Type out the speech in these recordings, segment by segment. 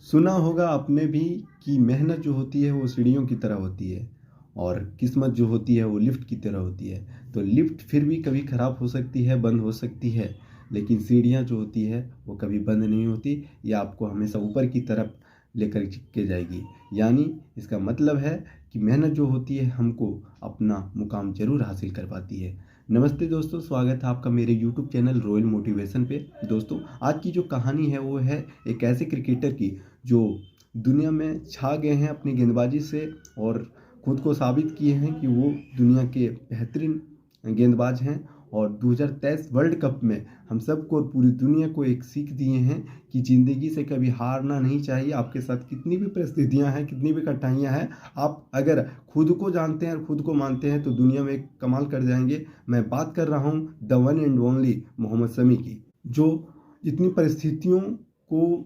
सुना होगा आपने भी कि मेहनत जो होती है वो सीढ़ियों की तरह होती है और किस्मत जो होती है वो लिफ्ट की तरह होती है। तो लिफ्ट फिर भी कभी ख़राब हो सकती है, बंद हो सकती है, लेकिन सीढ़ियाँ जो होती है वो कभी बंद नहीं होती। ये आपको हमेशा ऊपर की तरफ लेकर के जाएगी। यानी इसका मतलब है कि मेहनत जो होती है हमको अपना मुकाम ज़रूर हासिल कर पाती है। नमस्ते दोस्तों, स्वागत है आपका मेरे यूट्यूब चैनल रॉयल मोटिवेशन पे। दोस्तों, आज की जो कहानी है वो है एक ऐसे क्रिकेटर की जो दुनिया में छा गए हैं अपनी गेंदबाजी से और खुद को साबित किए हैं कि वो दुनिया के बेहतरीन गेंदबाज हैं। और 2023 वर्ल्ड कप में हम सबको और पूरी दुनिया को एक सीख दिए हैं कि ज़िंदगी से कभी हारना नहीं चाहिए। आपके साथ कितनी भी परिस्थितियां हैं, कितनी भी कठिनाइयां हैं, आप अगर खुद को जानते हैं और खुद को मानते हैं तो दुनिया में एक कमाल कर जाएंगे। मैं बात कर रहा हूं the one and only Mohammed Shami की, जो इतनी परिस्थितियों को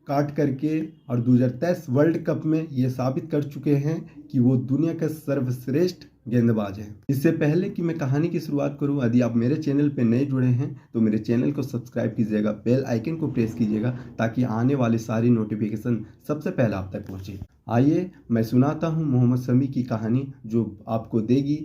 काट करके और 2023 वर्ल्ड कप में ये साबित कर चुके हैं कि वो दुनिया का सर्वश्रेष्ठ गेंदबाज हैं। इससे पहले कि मैं कहानी की शुरुआत करूं, यदि आप मेरे चैनल पे नए जुड़े हैं तो मेरे चैनल को सब्सक्राइब कीजिएगा, बेल आइकन को प्रेस कीजिएगा ताकि आने वाली सारी नोटिफिकेशन सबसे पहले आप तक पहुंचे। आइए मैं सुनाता हूं मोहम्मद शमी की कहानी जो आपको देगी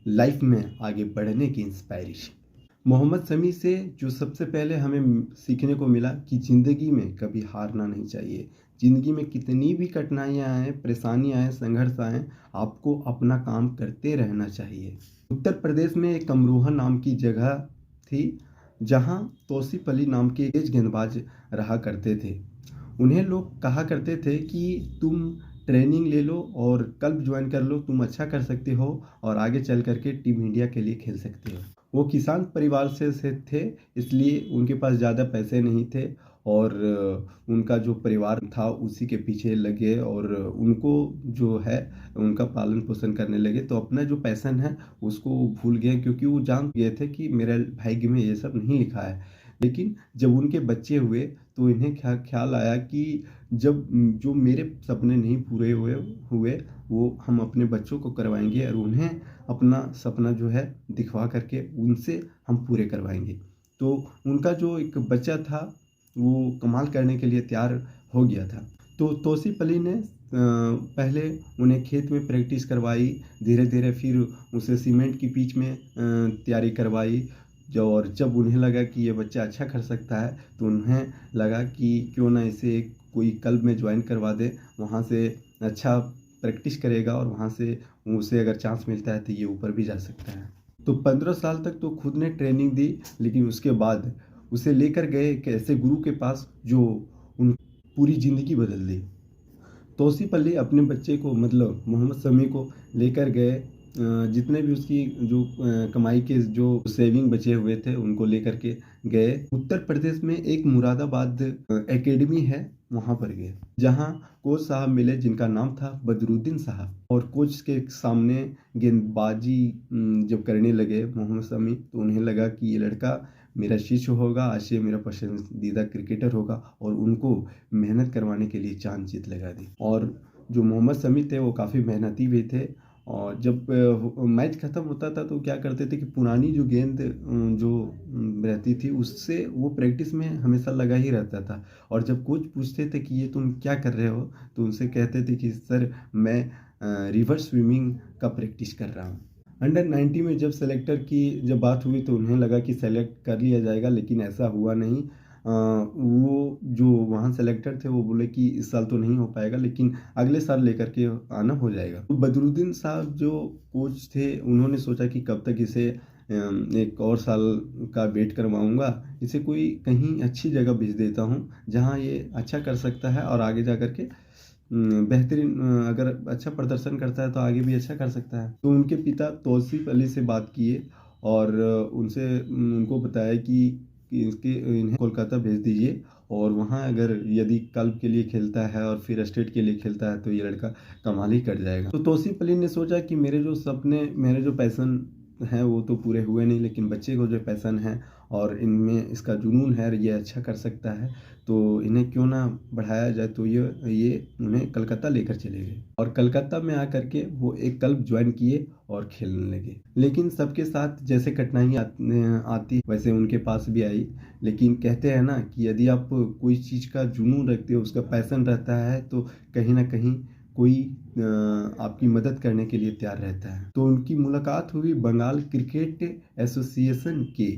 लाइफ में आगे बढ़ने की इंस्पायरेशन। मोहम्मद शमी से जो सबसे पहले हमें सीखने को मिला कि ज़िंदगी में कभी हारना नहीं चाहिए। ज़िंदगी में कितनी भी कठिनाइयाँ आएँ, परेशानियाँ आएँ, संघर्ष आएँ, आपको अपना काम करते रहना चाहिए। उत्तर प्रदेश में एक अमरोहा नाम की जगह थी, जहाँ तौसीफ अली नाम के तेज गेंदबाज रहा करते थे। उन्हें लोग कहा करते थे कि तुम ट्रेनिंग ले लो और क्लब ज्वाइन कर लो, तुम अच्छा कर सकते हो और आगे चल करके टीम इंडिया के लिए खेल सकते हो। वो किसान परिवार से थे, इसलिए उनके पास ज़्यादा पैसे नहीं थे और उनका जो परिवार था उसी के पीछे लगे और उनको जो है उनका पालन पोषण करने लगे। तो अपना जो पैशन है उसको वो भूल गए, क्योंकि वो जान गए थे कि मेरे भाग्य में ये सब नहीं लिखा है। लेकिन जब उनके बच्चे हुए तो इन्हें ख्याल आया कि जब जो मेरे सपने नहीं पूरे हुए वो हम अपने बच्चों को करवाएंगे और उन्हें अपना सपना जो है दिखवा करके उनसे हम पूरे करवाएंगे। तो उनका जो एक बच्चा था वो कमाल करने के लिए तैयार हो गया था। तो तौसीफ अली ने पहले उन्हें खेत में प्रैक्टिस करवाई, धीरे धीरे फिर उसे सीमेंट की पिच में तैयारी करवाई। और जब उन्हें लगा कि ये बच्चा अच्छा कर सकता है तो उन्हें लगा कि क्यों ना इसे कोई क्लब में ज्वाइन करवा दे, वहाँ से अच्छा प्रैक्टिस करेगा और वहाँ से उसे अगर चांस मिलता है तो ये ऊपर भी जा सकता है। तो 15 साल तक तो खुद ने ट्रेनिंग दी, लेकिन उसके बाद उसे लेकर गए एक ऐसे गुरु के पास जो उन पूरी ज़िंदगी बदल दी। तौसीफ अली अपने बच्चे को मतलब मोहम्मद शमी को लेकर गए, जितने भी उसकी जो कमाई के जो सेविंग बचे हुए थे उनको लेकर के गए। उत्तर प्रदेश में एक मुरादाबाद एकेडमी है, वहाँ पर गए जहाँ कोच साहब मिले जिनका नाम था बदरुद्दीन साहब। और कोच के सामने गेंदबाजी जब करने लगे मोहम्मद शमी तो उन्हें लगा कि ये लड़का मेरा शिष्य होगा, आज से मेरा पसंदीदा क्रिकेटर होगा और उनको मेहनत करवाने के लिए जान जीत लगा दी। और जो मोहम्मद शमी थे वो काफ़ी मेहनती भी थे और जब मैच ख़त्म होता था तो क्या करते थे कि पुरानी जो गेंद जो रहती थी उससे वो प्रैक्टिस में हमेशा लगा ही रहता था। और जब कोच पूछते थे कि ये तुम क्या कर रहे हो तो उनसे कहते थे कि सर मैं रिवर्स स्विमिंग का प्रैक्टिस कर रहा हूँ। अंडर 90 में जब सेलेक्टर की जब बात हुई तो उन्हें लगा कि सेलेक्ट कर लिया जाएगा, लेकिन ऐसा हुआ नहीं। वो जो वहाँ सेलेक्टर थे वो बोले कि इस साल तो नहीं हो पाएगा, लेकिन अगले साल लेकर के आना हो जाएगा। तो बदरुद्दीन साहब जो कोच थे उन्होंने सोचा कि कब तक इसे एक और साल का वेट करवाऊंगा, इसे कोई कहीं अच्छी जगह भेज देता हूँ जहाँ ये अच्छा कर सकता है और आगे जा कर के बेहतरीन अगर अच्छा प्रदर्शन करता है तो आगे भी अच्छा कर सकता है। तो उनके पिता तौसीफ अली से बात किए और उनसे उनको बताया कि इन्हें कोलकाता भेज दीजिए और वहाँ अगर यदि क्लब के लिए खेलता है और फिर स्टेट के लिए खेलता है तो ये लड़का कमाल ही कर जाएगा। तो तौसीफ अली ने सोचा कि मेरे जो सपने, मेरे जो पैशन हैं वो तो पूरे हुए नहीं, लेकिन बच्चे को जो पैसन है और इनमें इसका जुनून है, ये अच्छा कर सकता है, तो इन्हें क्यों ना बढ़ाया जाए। तो ये उन्हें कलकत्ता लेकर चले गए और कलकत्ता में आकर के वो एक क्लब ज्वाइन किए और खेलने लगे। लेकिन सबके साथ जैसे कठिनाई आती वैसे उनके पास भी आई। लेकिन कहते हैं ना कि यदि आप कोई चीज़ का जुनून रखते हो, उसका पैसन रहता है, तो कहीं ना कहीं कोई आपकी मदद करने के लिए तैयार रहता है। तो उनकी मुलाकात हुई बंगाल क्रिकेट एसोसिएशन के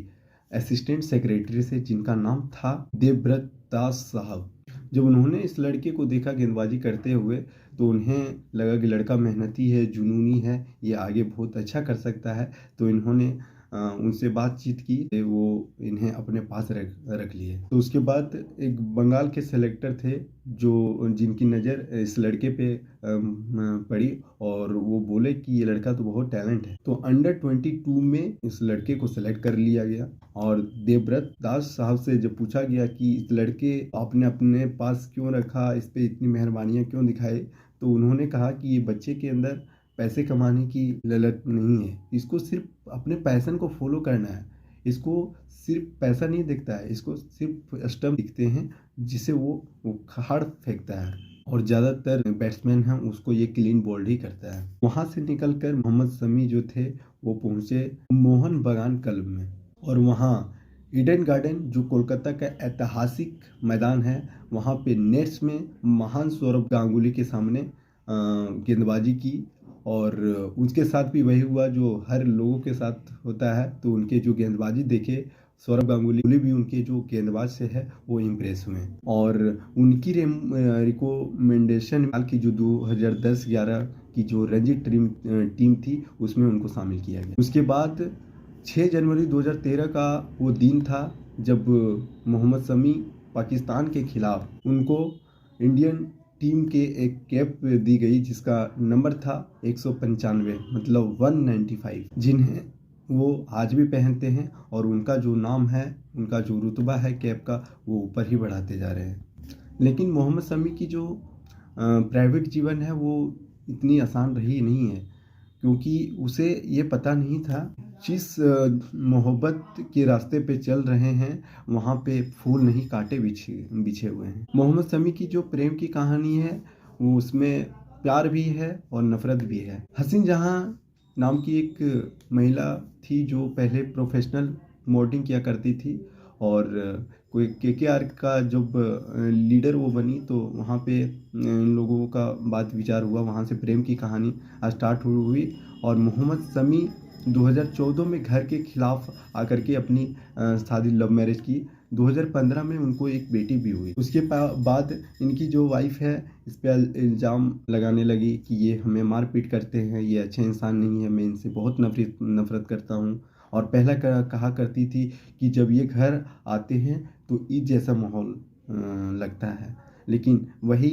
असिस्टेंट सेक्रेटरी से, जिनका नाम था देवव्रत दास साहब। जब उन्होंने इस लड़के को देखा गेंदबाजी करते हुए, तो उन्हें लगा कि लड़का मेहनती है, जुनूनी है, ये आगे बहुत अच्छा कर सकता है। तो इन्होंने उनसे बातचीत की, वो इन्हें अपने पास रख लिए। तो उसके बाद एक बंगाल के सेलेक्टर थे जिनकी नज़र इस लड़के पे पड़ी और वो बोले कि ये लड़का तो बहुत टैलेंट है। तो अंडर 22 में इस लड़के को सेलेक्ट कर लिया गया। और देवव्रत दास साहब से जब पूछा गया कि इस लड़के आपने अपने पास क्यों रखा, इस पे इतनी मेहरबानियाँ क्यों दिखाई, तो उन्होंने कहा कि ये बच्चे के अंदर पैसे कमाने की ललक नहीं है, इसको सिर्फ अपने पैशन को फॉलो करना है। इसको सिर्फ पैसा नहीं दिखता है, इसको सिर्फ स्टंप दिखते हैं जिसे वो हार्ड फेंकता है। और ज़्यादातर बैट्समैन हैं उसको ये क्लीन बॉल्ड ही करता है। वहाँ से निकलकर मोहम्मद शमी जो थे वो पहुँचे मोहन बागान क्लब में। और वहाँ ईडन गार्डन जो कोलकाता का ऐतिहासिक मैदान है, वहाँ पे नेट्स में महान सौरभ गांगुली के सामने गेंदबाजी की। और उसके साथ भी वही हुआ जो हर लोगों के साथ होता है। तो उनके जो गेंदबाजी देखे सौरभ गांगुली भी उनके जो गेंदबाज से है वो इम्प्रेस हुए और उनकी रिकमेंडेशन की जो 2010-11 की जो रणजी टीम थी उसमें उनको शामिल किया गया। उसके बाद 6 जनवरी 2013 का वो दिन था जब मोहम्मद शमी पाकिस्तान के खिलाफ उनको इंडियन टीम के एक कैप दी गई जिसका नंबर था 195, मतलब 195, जिन्हें वो आज भी पहनते हैं और उनका जो नाम है, उनका जो रुतबा है कैप का, वो ऊपर ही बढ़ाते जा रहे हैं। लेकिन मोहम्मद शमी की जो प्राइवेट जीवन है वो इतनी आसान रही नहीं है, क्योंकि उसे ये पता नहीं था जिस मोहब्बत के रास्ते पे चल रहे हैं वहाँ पे फूल नहीं कांटे बिछे हुए हैं। मोहम्मद शमी की जो प्रेम की कहानी है वो उसमें प्यार भी है और नफरत भी है। हसीन जहां नाम की एक महिला थी जो पहले प्रोफेशनल मॉडलिंग किया करती थी और कोई केकेआर का जब लीडर वो बनी तो वहाँ पे इन लोगों का बात विचार हुआ, वहाँ से प्रेम की कहानी स्टार्ट हुई। और मोहम्मद शमी 2014 में घर के खिलाफ आकर के अपनी शादी लव मैरिज की। 2015 में उनको एक बेटी भी हुई। उसके बाद इनकी जो वाइफ है इस पर इल्ज़ाम लगाने लगी कि ये हमें मारपीट करते हैं, ये अच्छे इंसान नहीं है, मैं इनसे बहुत नफरत करता हूँ। और पहला कहा करती थी कि जब ये घर आते हैं तो ईद जैसा माहौल लगता है, लेकिन वही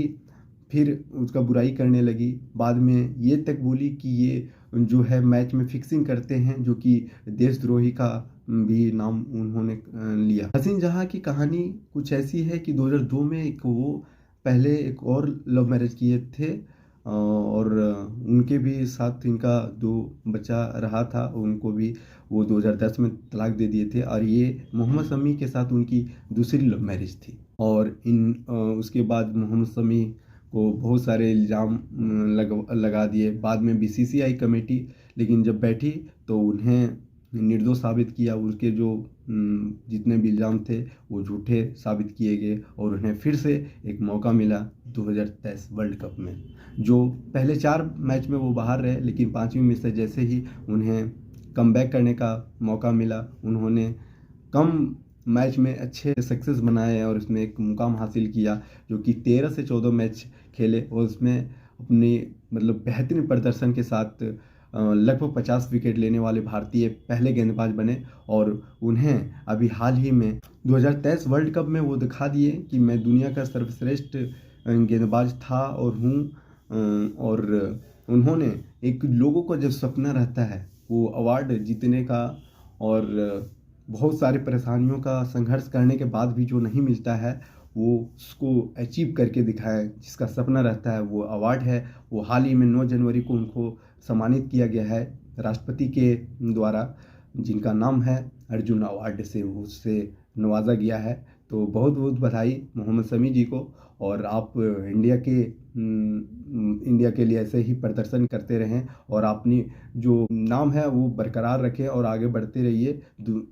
फिर उसका बुराई करने लगी। बाद में ये तक बोली कि ये जो है मैच में फिक्सिंग करते हैं, जो कि देशद्रोही का भी नाम उन्होंने लिया। हसीन जहां की कहानी कुछ ऐसी है कि 2002 में वो पहले एक और लव मैरिज किए थे और उनके भी साथ इनका 2 बच्चा रहा था, उनको भी वो 2010 में तलाक दे दिए थे। और ये मोहम्मद शमी के साथ उनकी दूसरी लव मैरिज थी। और उसके बाद मोहम्मद शमी को बहुत सारे इल्ज़ाम लगा दिए। बाद में बीसीसीआई कमेटी लेकिन जब बैठी तो उन्हें निर्दोष साबित किया। उसके जो जितने भी इल्ज़ाम थे वो झूठे साबित किए गए और उन्हें फिर से एक मौका मिला 2023 वर्ल्ड कप में। जो पहले 4 मैच में वो बाहर रहे, लेकिन 5वीं में से जैसे ही उन्हें कमबैक करने का मौका मिला, उन्होंने कम मैच में अच्छे सक्सेस बनाए और उसमें एक मुकाम हासिल किया, जो कि 13 से 14 मैच खेले और उसमें अपनी मतलब बेहतरीन प्रदर्शन के साथ लगभग 50 विकेट लेने वाले भारतीय पहले गेंदबाज बने। और उन्हें अभी हाल ही में 2023 वर्ल्ड कप में वो दिखा दिए कि मैं दुनिया का सर्वश्रेष्ठ गेंदबाज था और हूँ। और उन्होंने एक लोगों को जब सपना रहता है वो अवार्ड जीतने का और बहुत सारी परेशानियों का संघर्ष करने के बाद भी जो नहीं मिलता है वो उसको अचीव करके दिखाए, जिसका सपना रहता है वो अवार्ड है। वो हाल ही में 9 जनवरी को उनको सम्मानित किया गया है राष्ट्रपति के द्वारा, जिनका नाम है अर्जुन अवार्ड से, उससे नवाजा गया है। तो बहुत बहुत बधाई मोहम्मद शमी जी को। और आप इंडिया के लिए ऐसे ही प्रदर्शन करते रहें और अपनी जो नाम है वो बरकरार रखें और आगे बढ़ते रहिए।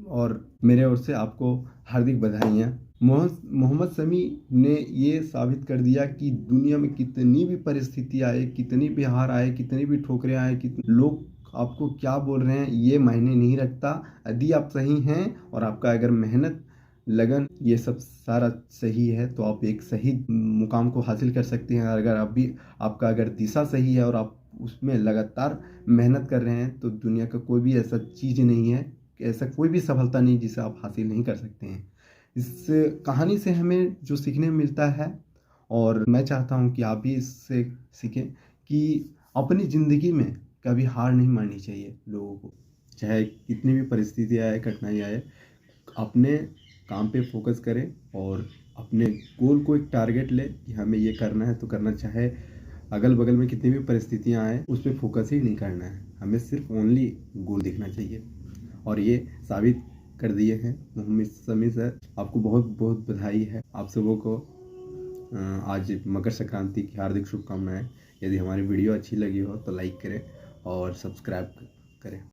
और मेरे ओर से आपको हार्दिक बधाइयाँ। मोहम्मद शमी ने ये साबित कर दिया कि दुनिया में कितनी भी परिस्थिति आए, कितनी भी हार आए, कितनी भी ठोकरें आए, कितने लोग आपको क्या बोल रहे हैं ये मायने नहीं रखता। यदि आप सही हैं और आपका अगर मेहनत, लगन, ये सब सारा सही है तो आप एक सही मुकाम को हासिल कर सकते हैं। अगर आपका अगर दिशा सही है और आप उसमें लगातार मेहनत कर रहे हैं तो दुनिया का कोई भी ऐसा चीज़ नहीं है, ऐसा कोई भी सफलता नहीं जिसे आप हासिल नहीं कर सकते हैं। इस कहानी से हमें जो सीखने मिलता है, और मैं चाहता हूँ कि आप भी इससे सीखें कि अपनी ज़िंदगी में कभी हार नहीं माननी चाहिए लोगों को। चाहे कितनी भी परिस्थिति आए, कठिनाई आए, अपने काम पे फोकस करें और अपने गोल को एक टारगेट ले कि हमें ये करना है तो करना। चाहे अगल बगल में कितनी भी परिस्थितियां आए, उस पर फोकस ही नहीं करना है, हमें सिर्फ ओनली गोल देखना चाहिए। और ये साबित कर दिए हैं मोहम्मद शमी सर। आपको बहुत बहुत बधाई है। आप सबों को आज मकर संक्रांति की हार्दिक शुभकामनाएं। यदि हमारी वीडियो अच्छी लगी हो तो लाइक करें और सब्सक्राइब करें।